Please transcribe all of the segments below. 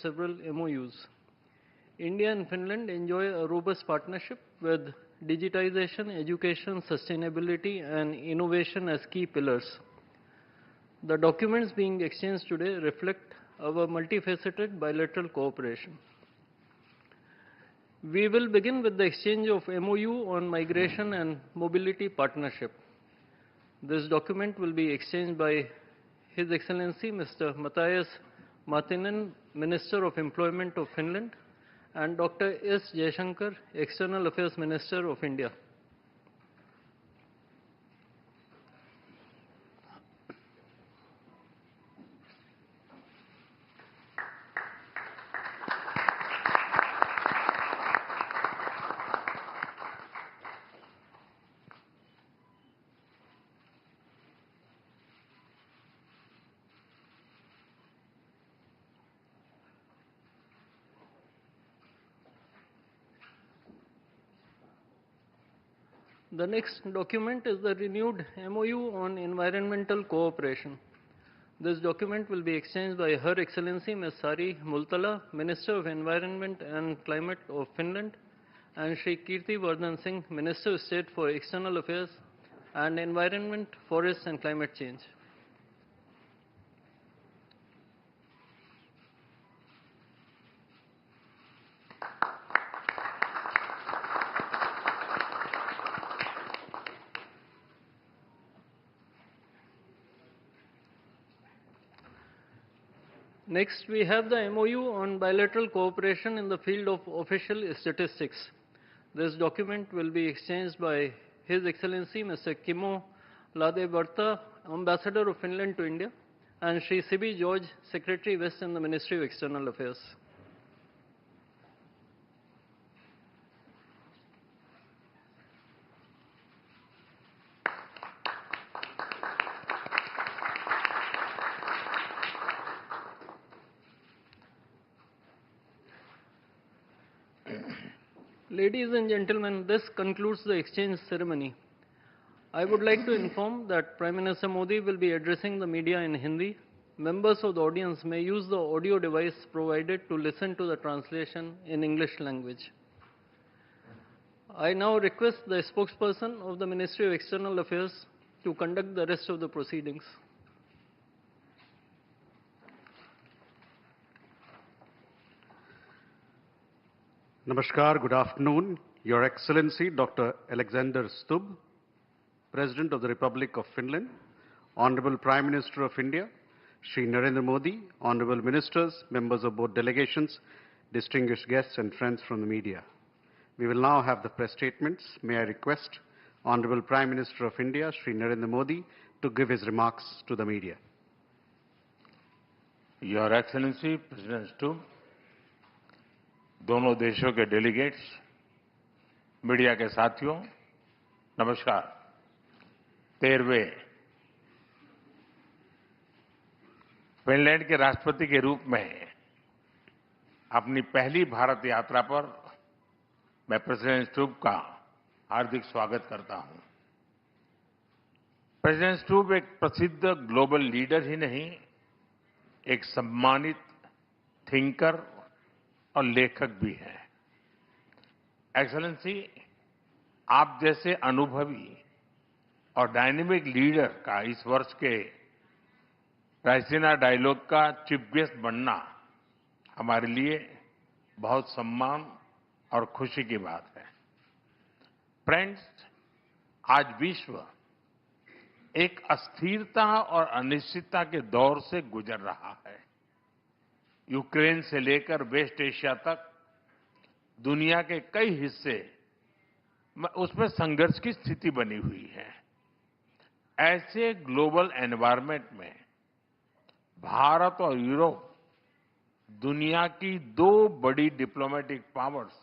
several MOUs. India and Finland enjoy a robust partnership with digitization, education, sustainability, and innovation as key pillars. The documents being exchanged today reflect our multifaceted bilateral cooperation. We will begin with the exchange of MOU on migration and mobility partnership. This document will be exchanged by His Excellency Mr. Matthias Martinen, Minister of Employment of Finland, and Dr. S. Jaishankar, External Affairs Minister of India. The next document is the renewed MOU on environmental cooperation. This document will be exchanged by Her Excellency Ms. Sari Multala, Minister of Environment and Climate of Finland, and Shri Kirti Vardhan Singh, Minister of State for External Affairs and Environment, Forests and Climate Change. Next, we have the MOU on bilateral cooperation in the field of official statistics. This document will be exchanged by His Excellency Mr. Kimmo Ladebarta, Ambassador of Finland to India, and Shri Sibi George, Secretary West in the Ministry of External Affairs. Ladies and gentlemen, this concludes the exchange ceremony. I would like to inform that Prime Minister Modi will be addressing the media in Hindi. Members of the audience may use the audio device provided to listen to the translation in English language. I now request the spokesperson of the Ministry of External Affairs to conduct the rest of the proceedings. Namaskar, good afternoon. Your Excellency Dr. Alexander Stubb, President of the Republic of Finland, Honorable Prime Minister of India, Shri Narendra Modi, Honorable Ministers, members of both delegations, distinguished guests and friends from the media. We will now have the press statements. May I request Honorable Prime Minister of India, Shri Narendra Modi, to give his remarks to the media. Your Excellency, President Stubb, दोनों देशों के delegates, media के साथियों, नमस्कार। 13वें Finland के राष्ट्रपति के रूप में अपनी पहली भारत यात्रा पर मैं प्रेसिडेंट स्टुब का हार्दिक स्वागत करता हूं। प्रेसिडेंट स्टुब एक प्रसिद्ध ग्लोबल लीडर ही नहीं, एक सम्मानित थिंकर और लेखक भी हैं। एक्सेलेंसी, आप जैसे अनुभवी और डायनेमिक लीडर का इस वर्ष के रायसीना डायलॉग का चीफ गेस्ट बनना हमारे लिए बहुत सम्मान और खुशी की बात है। फ्रेंड्स, आज विश्व एक अस्थिरता और अनिश्चितता के दौर से गुजर रहा है। यूक्रेन से लेकर वेस्ट एशिया तक दुनिया के कई हिस्से उसमें संघर्ष की स्थिति बनी हुई है। ऐसे ग्लोबल एनवायरनमेंट में भारत और यूरोप दुनिया की दो बड़ी डिप्लोमेटिक पावर्स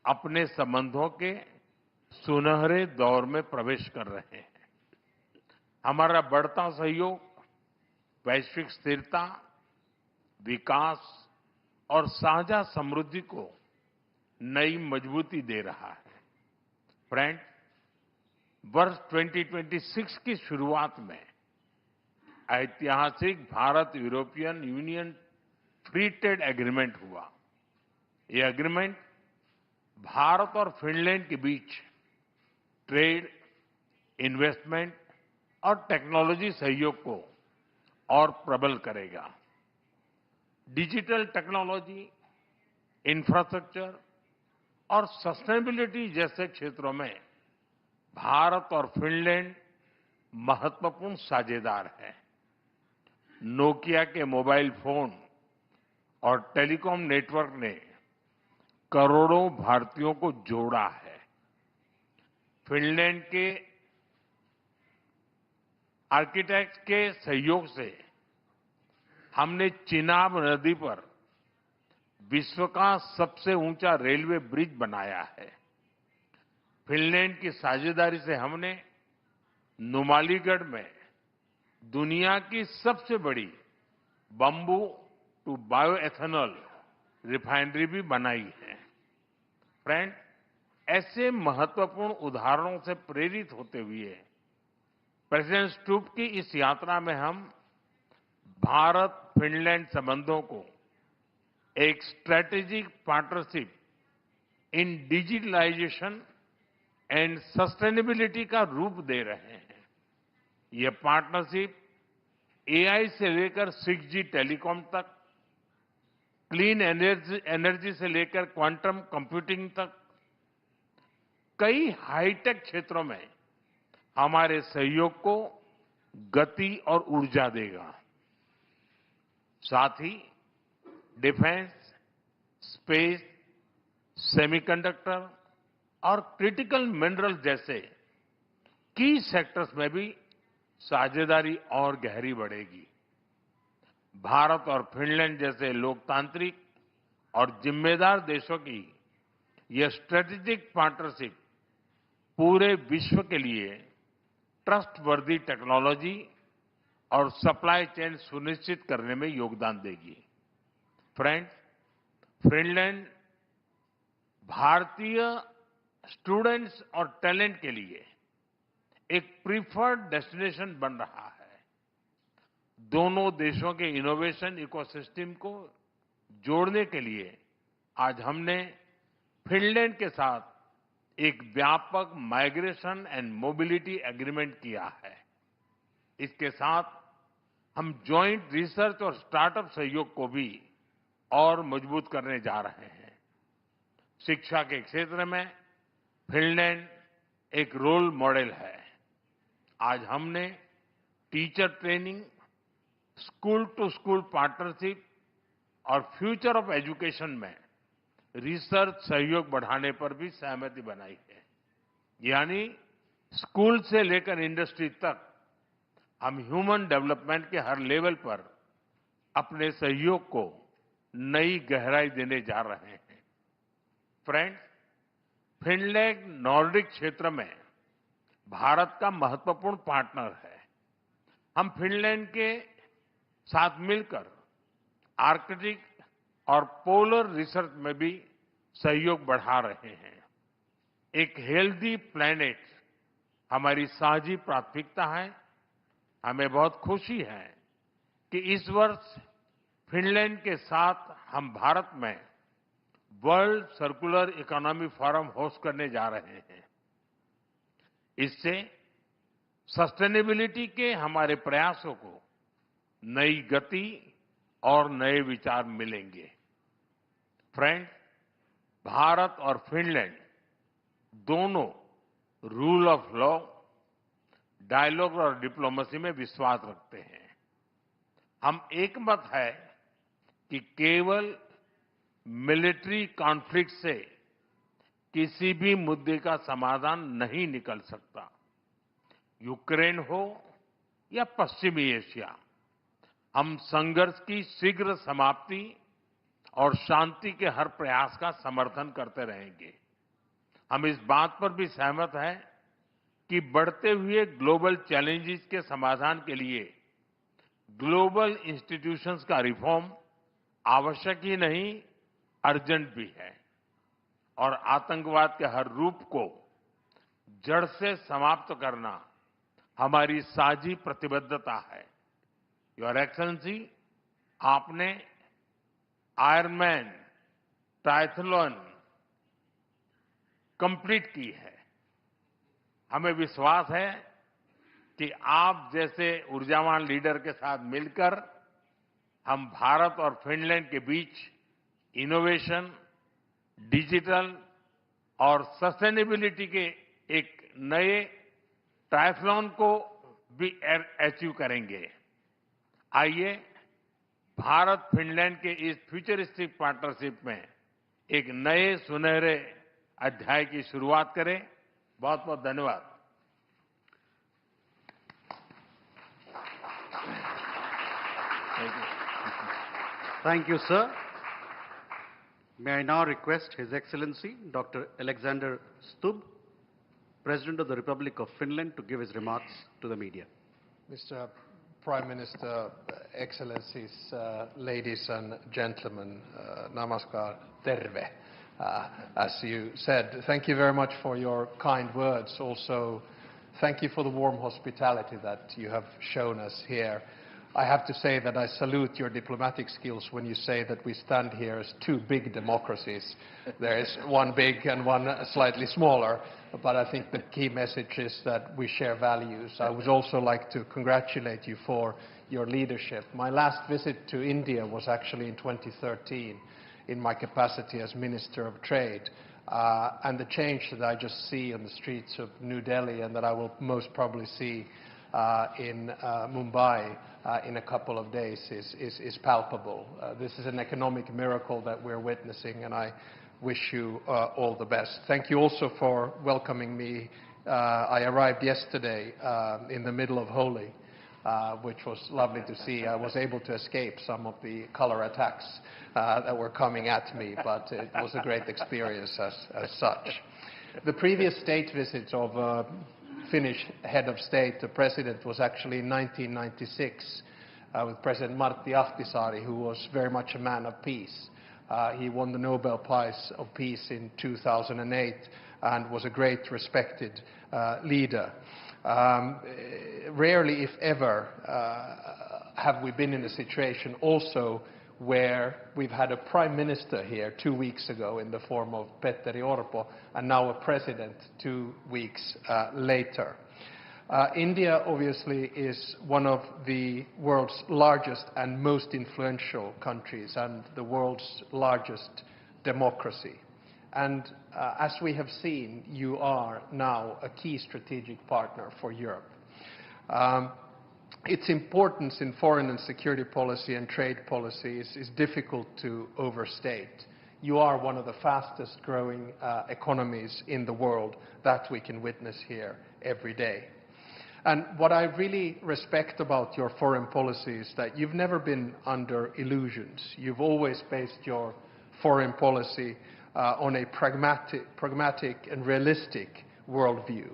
अपने संबंधों के सुनहरे दौर में प्रवेश कर रहे हैं। हमारा बढ़ता सहयोग वैश्विक स्थिरता, विकास और साझा समृद्धि को नई मजबूती दे रहा है। फ्रेंड, वर्ष 2026 की शुरुआत में ऐतिहासिक Bharat European union free trade agreement हुआ। ये एग्रीमेंट भारत और फिनलैंड के बीच ट्रेड, इन्वेस्टमेंट और टेक्नोलॉजी सहयोग को और प्रबल करेगा। डिजिटल टेक्नोलॉजी, इंफ्रास्ट्रक्चर और सस्टेनेबिलिटी जैसे क्षेत्रों में भारत और फिनलैंड महत्वपूर्ण साझेदार हैं। नोकिया के मोबाइल फोन और टेलीकॉम नेटवर्क ने करोड़ों भारतीयों को जोड़ा है। फिनलैंड के आर्किटेक्ट्स के सहयोग से हमने चिनाब नदी पर विश्व का सबसे ऊंचा रेलवे ब्रिज बनाया है। फिनलैंड की साझेदारी से हमने नुमालीगढ़ में दुनिया की सबसे बड़ी बंबू टू बायोएथेनॉल रिफाइनरी भी बनाई है। फ्रेंड, ऐसे महत्वपूर्ण उदाहरणों से प्रेरित होते हुए प्रेसिडेंट स्टूब की इस यात्रा में हम भारत फिनलैंड संबंधों को एक strategic partnership in digitalisation and sustainability का रूप दे रहे हैं। यह पार्टनरशिप एआई से लेकर 6G टेलीकॉम तक, क्लीन एनर्जी से लेकर क्वांटम कंप्यूटिंग तक कई हाईटेक क्षेत्रों में हमारे सहयोग को गति और ऊर्जा देगा। साथ ही डिफेंस, स्पेस, सेमीकंडक्टर और क्रिटिकल मिनरल जैसे की सेक्टर्स में भी साझेदारी और गहरी बढ़ेगी। भारत और फिनलैंड जैसे लोकतांत्रिक और जिम्मेदार देशों की यह स्ट्रेटेजिक पार्टनरशिप पूरे विश्व के लिए ट्रस्टवर्दी टेक्नोलॉजी और सप्लाई चेन सुनिश्चित करने में योगदान देगी। फ्रेंड्स, फिनलैंड भारतीय स्टूडेंट्स और टैलेंट के लिए एक प्रीफर्ड डेस्टिनेशन बन रहा है। दोनों देशों के इनोवेशन इकोसिस्टम को जोड़ने के लिए आज हमने फिनलैंड के साथ एक व्यापक माइग्रेशन एंड मोबिलिटी एग्रीमेंट किया है। इसके साथ हम जॉइंट रिसर्च और स्टार्टअप सहयोग को भी और मजबूत करने जा रहे हैं। शिक्षा के क्षेत्र में फिनलैंड एक रोल मॉडल है। आज हमने teacher training, school to school partnership और फ्यूचर ऑफ एजुकेशन में रिसर्च सहयोग बढ़ाने पर भी सहमति बनाई है। यानी स्कूल से लेकर इंडस्ट्री तक हम ह्यूमन डेवलपमेंट के हर लेवल पर अपने सहयोग को नई गहराई देने जा रहे हैं। फ्रेंड्स, फिनलैंड नॉर्डिक क्षेत्र में भारत का महत्वपूर्ण पार्टनर है। हम फिनलैंड के साथ मिलकर आर्कटिक और पोलर रिसर्च में भी सहयोग बढ़ा रहे हैं। एक हेल्दी प्लैनेट हमारी साझी प्राथमिकता है। हमें बहुत खुशी है कि इस वर्ष फिनलैंड के साथ हम भारत में world circular economy forum host करने जा रहे हैं। इससे सस्टेनेबिलिटी के हमारे प्रयासों को नई गति और नए विचार मिलेंगे। फ्रेंड्स, भारत और फिनलैंड दोनों रूल ऑफ लॉ, डायलॉग और डिप्लोमेसी में विश्वास रखते हैं। हम एकमत है कि केवल मिलिट्री कॉन्फ्लिक्ट से किसी भी मुद्दे का समाधान नहीं निकल सकता। यूक्रेन हो या पश्चिमी एशिया, हम संघर्ष की शीघ्र समाप्ति और शांति के हर प्रयास का समर्थन करते रहेंगे। हम इस बात पर भी सहमत हैं कि बढ़ते हुए ग्लोबल चैलेंजेस के समाधान के लिए ग्लोबल इंस्टीट्यूशंस का रिफॉर्म आवश्यक ही नहीं, अर्जेंट भी है। और आतंकवाद के हर रूप को जड़ से समाप्त करना हमारी साझी प्रतिबद्धता है। योर एक्सेलेंसी, आपने आयरनमैन, ट्रायथलॉन कंप्लीट की है। हमें विश्वास है कि आप जैसे ऊर्जावान लीडर के साथ मिलकर हम भारत और फिनलैंड के बीच इनोवेशन, डिजिटल और सस्टेनेबिलिटी के एक नए ट्रायथलॉन को भी अचीव करेंगे। आइए भारत फिनलैंड के इस फ्यूचरिस्टिक पार्टनरशिप में एक नए सुनहरे अध्याय की शुरुआत करें। बहुत बहुत धन्यवाद। Thank you, sir. May I now request His Excellency Dr. Alexander Stubb, President of the Republic of Finland, to give his remarks to the media. Mr. Prime Minister, Excellencies, ladies and gentlemen, namaskar, terve. As you said, thank you very much for your kind words. Also, thank you for the warm hospitality that you have shown us here. I have to say that I salute your diplomatic skills when you say that we stand here as two big democracies. There is one big and one slightly smaller, but I think the key message is that we share values. I would also like to congratulate you for your leadership. My last visit to India was actually in 2013 in my capacity as Minister of Trade. And the change that I just see on the streets of New Delhi and that I will most probably see in Mumbai in a couple of days is palpable. This is an economic miracle that we're witnessing, and I wish you all the best. Thank you also for welcoming me. I arrived yesterday in the middle of Holi, which was lovely to see. I was able to escape some of the color attacks that were coming at me, but it was a great experience as such. The previous state visit of Finnish head of state, the president, was actually in 1996 with President Martti Ahtisaari, who was very much a man of peace. He won the Nobel Prize of Peace in 2008 and was a great respected leader. Rarely, if ever, have we been in a situation also where we've had a prime minister here 2 weeks ago in the form of Petteri Orpo, and now a president 2 weeks later. India obviously is one of the world's largest and most influential countries and the world's largest democracy. And as we have seen, you are now a key strategic partner for Europe. Its importance in foreign and security policy and trade policy is difficult to overstate. You are one of the fastest growing economies in the world that we can witness here every day. And what I really respect about your foreign policy is that you've never been under illusions. You've always based your foreign policy on a pragmatic and realistic worldview.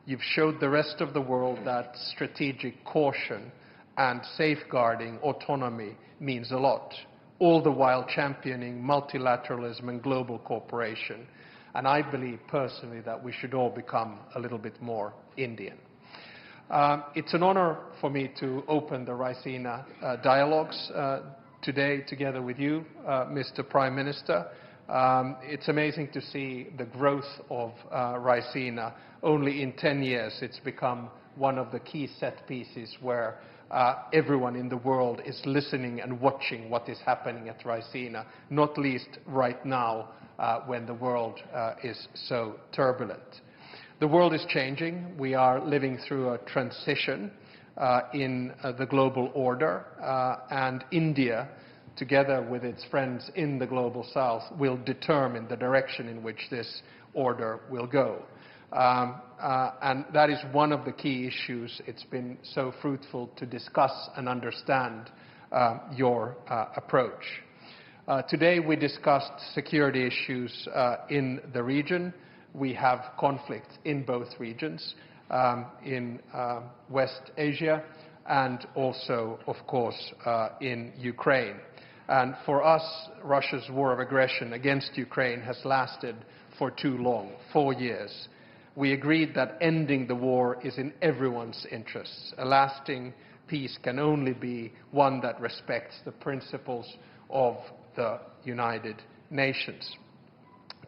You've showed the rest of the world that strategic caution and safeguarding autonomy means a lot, all the while championing multilateralism and global cooperation. And I believe personally that we should all become a little bit more Indian. It's an honor for me to open the Raisina dialogues today together with you, Mr. Prime Minister. It's amazing to see the growth of Raisina. Only in 10 years it's become one of the key set pieces where everyone in the world is listening and watching what is happening at Raisina, not least right now when the world is so turbulent. The world is changing. We are living through a transition in the global order, and India, together with its friends in the global south, will determine the direction in which this order will go. And that is one of the key issues. It's been so fruitful to discuss and understand your approach. Today we discussed security issues in the region. We have conflicts in both regions, in West Asia and also, of course, in Ukraine. And for us, Russia's war of aggression against Ukraine has lasted for too long, 4 years. We agreed that ending the war is in everyone's interests. A lasting peace can only be one that respects the principles of the United Nations.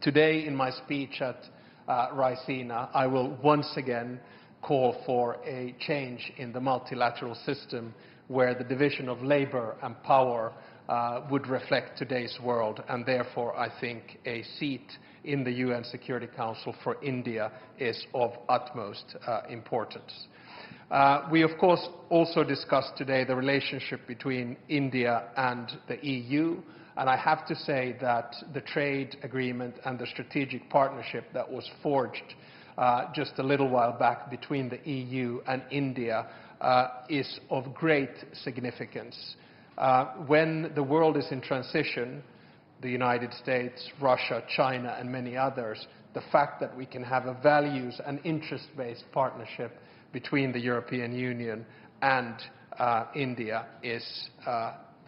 Today, in my speech at Raisina, I will once again call for a change in the multilateral system where the division of labor and power would reflect today's world, and therefore I think a seat in the UN Security Council for India is of utmost importance. We of course also discussed today the relationship between India and the EU, and I have to say that the trade agreement and the strategic partnership that was forged just a little while back between the EU and India is of great significance. When the world is in transition, the United States, Russia, China and many others, the fact that we can have a values and interest-based partnership between the European Union and India is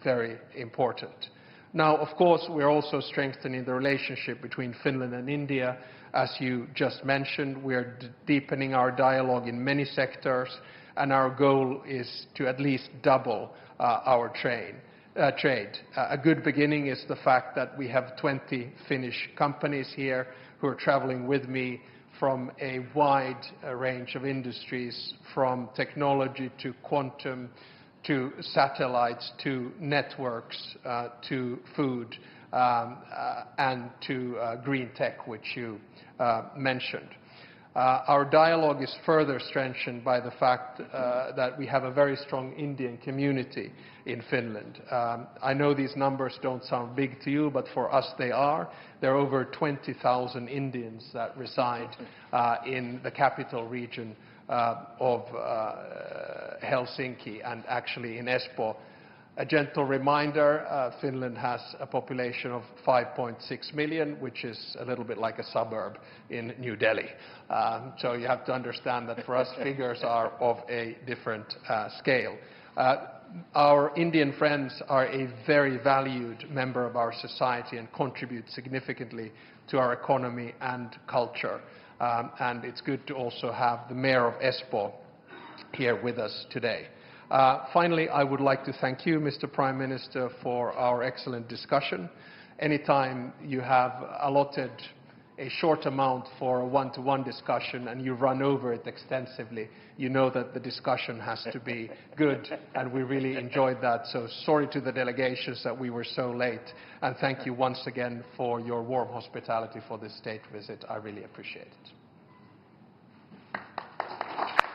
very important. Now, of course, we're also strengthening the relationship between Finland and India. As you just mentioned, we're deepening our dialogue in many sectors, and our goal is to at least double our trade. A good beginning is the fact that we have 20 Finnish companies here who are traveling with me from a wide range of industries, from technology to quantum, to satellites, to networks, to food, and to green tech, which you mentioned. Our dialogue is further strengthened by the fact that we have a very strong Indian community in Finland. I know these numbers don't sound big to you, but for us they are. There are over 20,000 Indians that reside in the capital region of Helsinki and actually in Espoo. A gentle reminder, Finland has a population of 5.6 million, which is a little bit like a suburb in New Delhi. So you have to understand that for us figures are of a different scale. Our Indian friends are a very valued member of our society and contribute significantly to our economy and culture. And it's good to also have the Mayor of Espoo here with us today. Finally, I would like to thank you, Mr. Prime Minister, for our excellent discussion. Anytime you have allotted a short amount for a one-to-one discussion and you run over it extensively, you know that the discussion has to be good, and we really enjoyed that. So sorry to the delegations that we were so late, and thank you once again for your warm hospitality for this state visit. I really appreciate it.